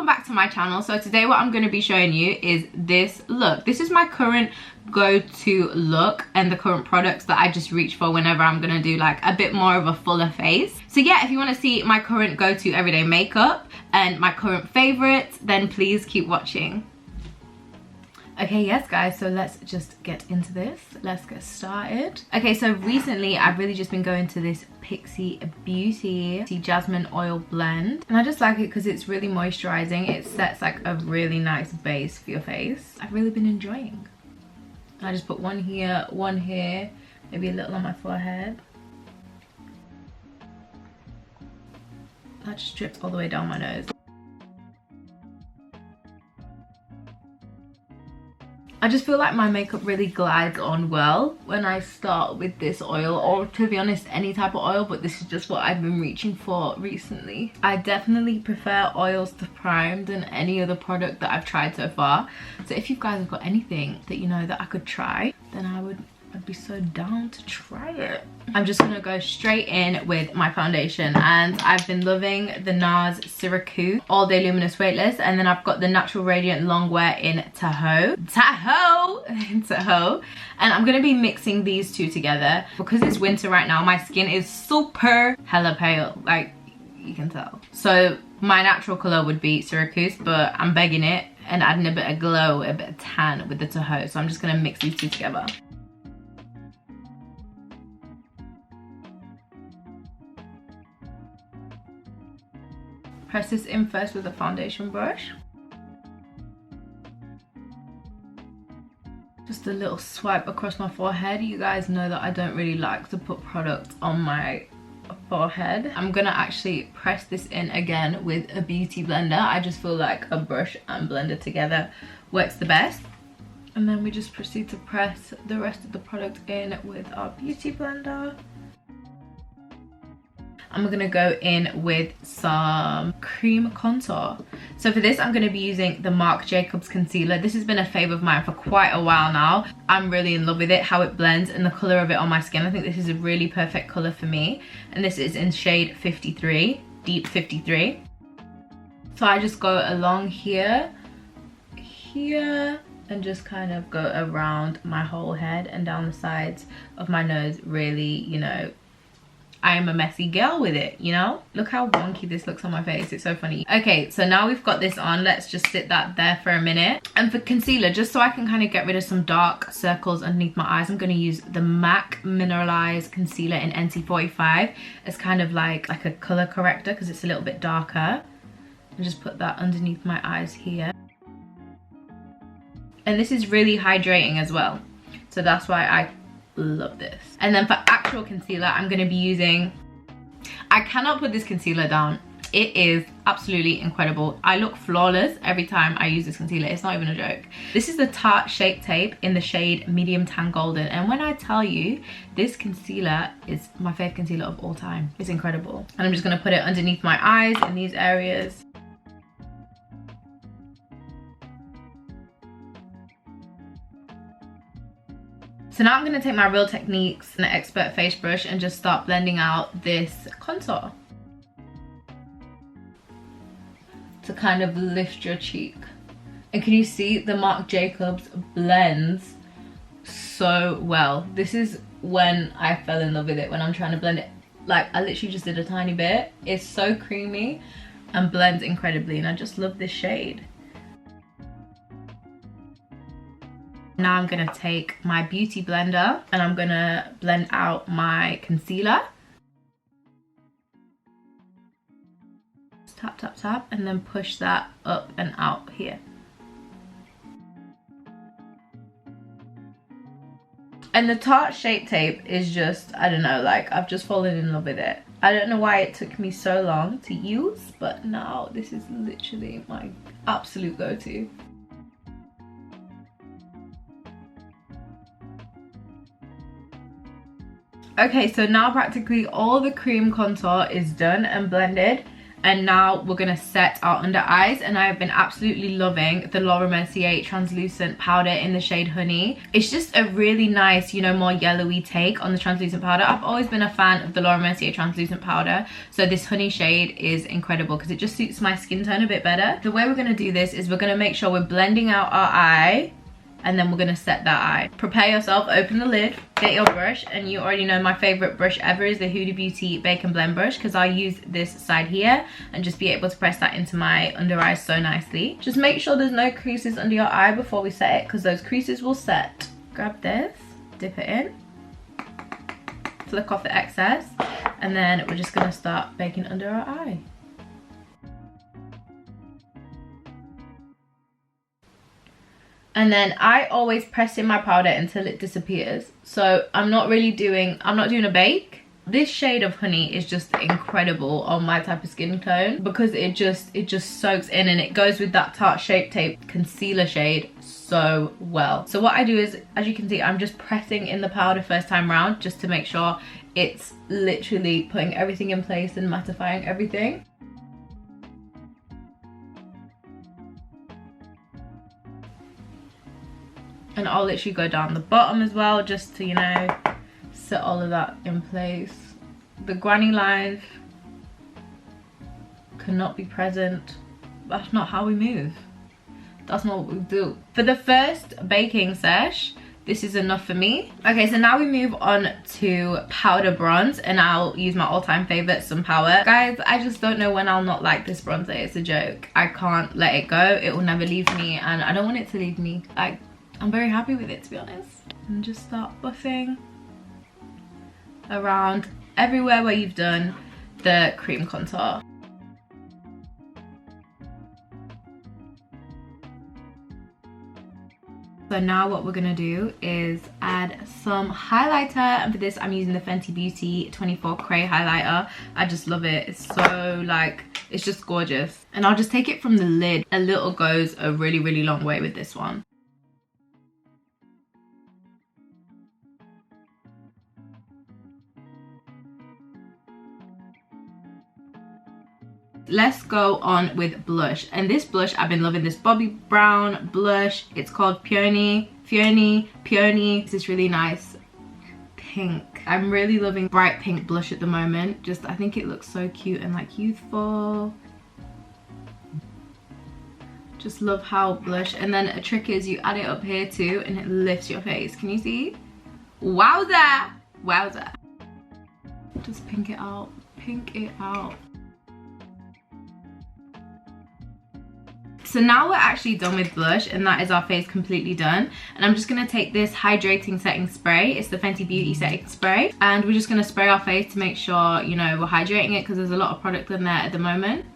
back to my channel. So today what I'm going to be showing you is this look. This is my current go-to look and the current products that I just reach for whenever I'm going to do like a bit more of a fuller face. So yeah, if you want to see my current go-to everyday makeup and my current favorites, then please keep watching. Okay, yes guys, so let's just get into this. Let's get started. Okay, so recently I've really just been going to this Pixie Beauty Jasmine Oil Blend. And I just like it because it's really moisturizing. It sets like a really nice base for your face. I've really been enjoying. I just put one here, maybe a little on my forehead. That just drips all the way down my nose. I just feel like my makeup really glides on well when I start with this oil, or to be honest any type of oil, but this is just what I've been reaching for recently. I definitely prefer oils to prime than any other product that I've tried so far. So if you guys have got anything that you know that I could try, then I'd be so down to try it. I'm just gonna go straight in with my foundation, and I've been loving the NARS Syracuse All Day Luminous Weightless, and then I've got the Natural Radiant Longwear in Tahoe, and I'm gonna be mixing these two together because it's winter right now. My skin is super hella pale, like you can tell. So my natural color would be Syracuse, but I'm begging it and adding a bit of glow, a bit of tan with the Tahoe. So I'm just gonna mix these two together. Press this in first with a foundation brush. Just a little swipe across my forehead. You guys know that I don't really like to put product on my forehead. I'm gonna actually press this in again with a beauty blender. I just feel like a brush and blender together works the best. And then we just proceed to press the rest of the product in with our beauty blender. I'm gonna go in with some cream contour. So for this, I'm gonna be using the Marc Jacobs concealer. This has been a fave of mine for quite a while now. I'm really in love with it, how it blends and the color of it on my skin. I think this is a really perfect color for me. And this is in shade 53, deep 53. So I just go along here, and just kind of go around my whole head and down the sides of my nose. Really, you know, I am a messy girl with it, you know? Look how wonky this looks on my face. It's so funny. Okay, so now we've got this on. Let's just sit that there for a minute. And for concealer, just so I can kind of get rid of some dark circles underneath my eyes, I'm going to use the MAC Mineralized Concealer in NC45 as kind of like a color corrector because it's a little bit darker. And just put that underneath my eyes here. And this is really hydrating as well. So that's why I love this. And then for actual concealer, I'm going to be using, I cannot put this concealer down. It is absolutely incredible. I look flawless every time I use this concealer. It's not even a joke. This is the Tarte Shape Tape in the shade Medium Tan Golden. And when I tell you, this concealer is my favorite concealer of all time. It's incredible. And I'm just going to put it underneath my eyes in these areas. So now I'm going to take my Real Techniques and Expert Face Brush and just start blending out this contour to kind of lift your cheek. And can you see the Marc Jacobs blends so well? This is when I fell in love with it, when I'm trying to blend it. Like, I literally just did a tiny bit. It's so creamy and blends incredibly, and I just love this shade. Now I'm gonna take my beauty blender and I'm gonna blend out my concealer. Just tap, tap, tap, and then push that up and out here. And the Tarte Shape Tape is just, I don't know, like I've just fallen in love with it. I don't know why it took me so long to use, but now this is literally my absolute go-to. Okay, so now practically all the cream contour is done and blended, And now we're gonna set our under eyes, and I have been absolutely loving the Laura Mercier translucent powder in the shade Honey. It's just a really nice, you know, more yellowy take on the translucent powder. I've always been a fan of the Laura Mercier translucent powder, so this Honey shade is incredible because it just suits my skin tone a bit better. The way we're gonna do this is we're gonna make sure we're blending out our eye, and then we're gonna set that eye. Prepare yourself, open the lid, get your brush, and you already know my favorite brush ever is the Huda Beauty Bake & Blend brush, because I'll use this side here and just be able to press that into my under eyes so nicely. Just make sure there's no creases under your eye before we set it, because those creases will set. Grab this, dip it in, flick off the excess, and then we're just gonna start baking under our eye. And then I always press in my powder until it disappears. So I'm not doing a bake. This shade of Honey is just incredible on my type of skin tone because it just soaks in, and it goes with that Tarte Shape Tape concealer shade so well. So what I do is, as you can see, I'm just pressing in the powder first time round just to make sure it's literally putting everything in place and mattifying everything. And I'll literally go down the bottom as well, just to, you know, set all of that in place. The granny lines cannot be present. That's not how we move. That's not what we do. For the first baking sesh, this is enough for me. Okay, so now we move on to powder bronze, and I'll use my all-time favorite, Sun Power. Guys, I just don't know when I'll not like this bronzer. It's a joke. I can't let it go. It will never leave me, and I don't want it to leave me. Like, I'm very happy with it, to be honest. And just start buffing around everywhere where you've done the cream contour. So now what we're gonna do is add some highlighter, and for this I'm using the Fenty Beauty 24 Cray highlighter. I just love it. It's so, like, it's just gorgeous. And I'll just take it from the lid. A little goes a really, really long way with this one. Let's go on with blush, and this blush, I've been loving this Bobbi Brown blush. It's called Peony. This is really nice pink. I'm really loving bright pink blush at the moment. Just, I think it looks so cute and like youthful. Just love how blush. And then a trick is you add it up here too, and it lifts your face. Can you see? Wowza, wowza. Just pink it out, pink it out. So now we're actually done with blush, and that is our face completely done. And I'm just going to take this hydrating setting spray. It's the Fenty Beauty setting spray. And we're just going to spray our face to make sure, you know, we're hydrating it, because there's a lot of product in there at the moment.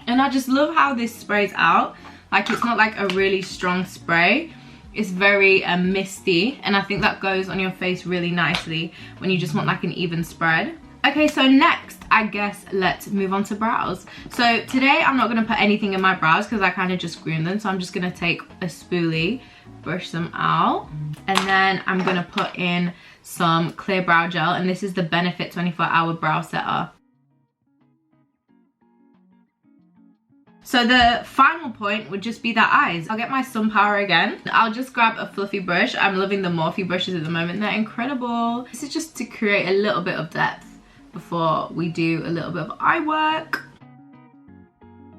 And I just love how this sprays out. Like, it's not like a really strong spray. It's very misty, and I think that goes on your face really nicely when you just want like an even spread. Okay, so next, I guess let's move on to brows. So today I'm not gonna put anything in my brows because I kind of just groomed them. So I'm just gonna take a spoolie, brush them out, and then I'm gonna put in some clear brow gel, and this is the Benefit 24-Hour Brow Setter. So the final point would just be the eyes. I'll get my Sun Power again. I'll just grab a fluffy brush. I'm loving the Morphe brushes at the moment. They're incredible. This is just to create a little bit of depth before we do a little bit of eye work.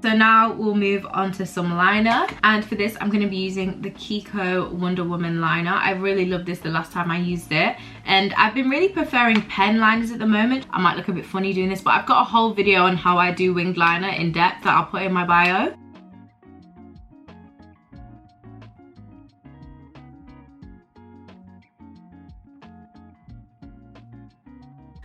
So now we'll move on to some liner, and for this I'm going to be using the Kiko Wonder Woman liner. I really loved this the last time I used it, and I've been really preferring pen liners at the moment. I might look a bit funny doing this, but I've got a whole video on how I do winged liner in depth that I'll put in my bio.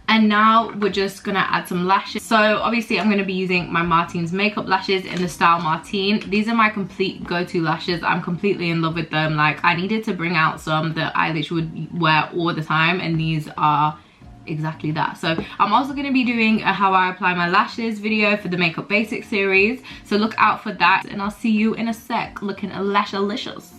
And now we're just gonna add some lashes. So obviously I'm gonna be using my Martine's makeup lashes in the style Martine. These are my complete go-to lashes. I'm completely in love with them. Like, I needed to bring out some that I literally would wear all the time, and these are exactly that. So I'm also going to be doing a how I apply my lashes video for the Makeup Basics series, so look out for that, and I'll see you in a sec looking lashalicious.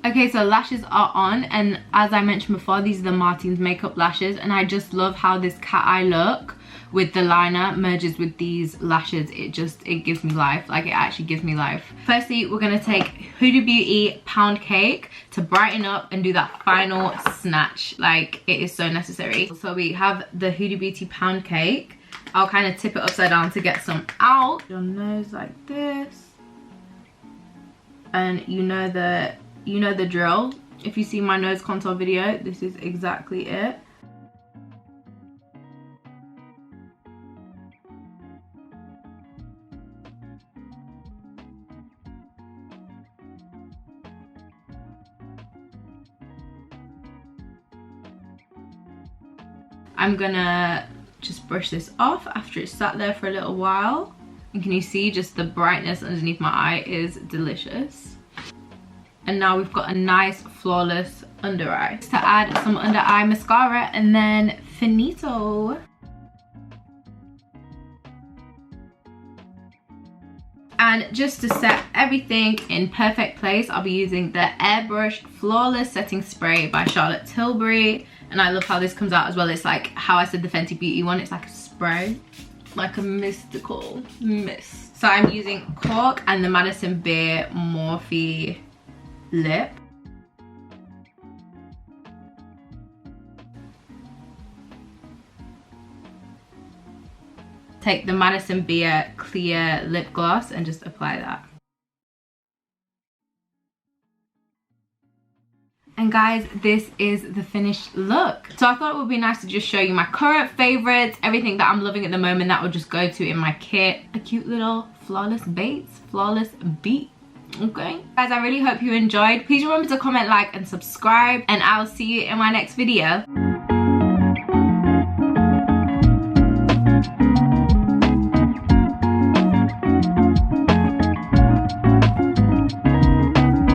Okay, so lashes are on, and as I mentioned before, these are the Martins makeup lashes, and I just love how this cat eye look with the liner merges with these lashes. It gives me life. Like, it actually gives me life. Firstly, we're gonna take Huda Beauty Pound Cake to brighten up and do that final snatch. Like, it is so necessary. So we have the Huda Beauty Pound Cake. I'll kind of tip it upside down to get some out. Your nose like this, and you know the drill. If you see my nose contour video, this is exactly it. I'm gonna just brush this off after it's sat there for a little while. And can you see just the brightness underneath my eye is delicious. And now we've got a nice flawless under eye. To add some under eye mascara, and then finito. And just to set everything in perfect place, I'll be using the Airbrush Flawless Setting Spray by Charlotte Tilbury. And I love how this comes out as well. It's like how I said the Fenty Beauty one, it's like a spray, like a mystical mist. So I'm using Cork and the Madison Beer Morphe lip. Take the Madison Beer clear lip gloss and just apply that. And guys, this is the finished look. So I thought it would be nice to just show you my current favorites, everything that I'm loving at the moment that will just go to in my kit. A cute little flawless beat. Okay guys, I really hope you enjoyed. Please remember to comment, like, and subscribe, and I'll see you in my next video.